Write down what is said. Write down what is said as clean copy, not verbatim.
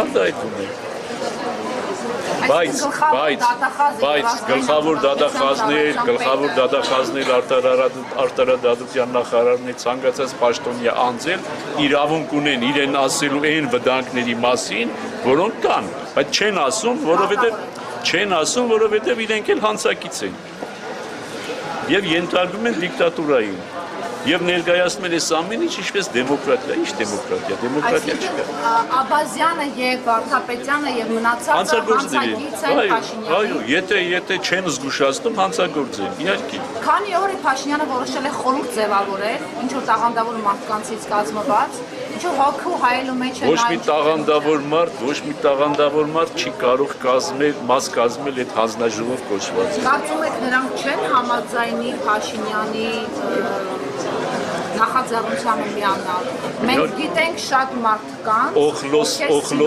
Արտահայտվում է։ Բայց գլխավոր դատախազներ արտարադատության նախարարն է ցանկացած պաշտոնյա անձել իրավունք ունեն իրեն ասելու այն վտանգների մասին, որոնք կան, բայց չեն ասում, որովհետև իրենք էլ հանցակից են եւ ենթարկվում են դիկտատուրային եւ ներկայացնում են այս ամեն ինչ ինչպես դեմոկրատիա, ինչ դեմոկրատիա չկա։ Աբազյանը եւ Վարդապետյանը եւ մնացածը հանցագիծ են Փաշինյանի։ Այո, եթե չեն զգուշացնում հանցագործ են, իհարկե։ Քանի օր է Փաշինյանը որոշել է խորհուրդ ձևավորել, ինչ որ տաղանդավոր մարդկանցից կազմված, ինչ որ հոգու հայելու մեջ է ոչ մի տաղանդավոր մարդ չի կարող կազմել այդ հանձնաժողով կոչված։ Կարծում եք նրանք չեն համաձայնի Փաշինյանի նախաձեռնությանը միանալ։ Մենք գիտենք շատ մարդ կան,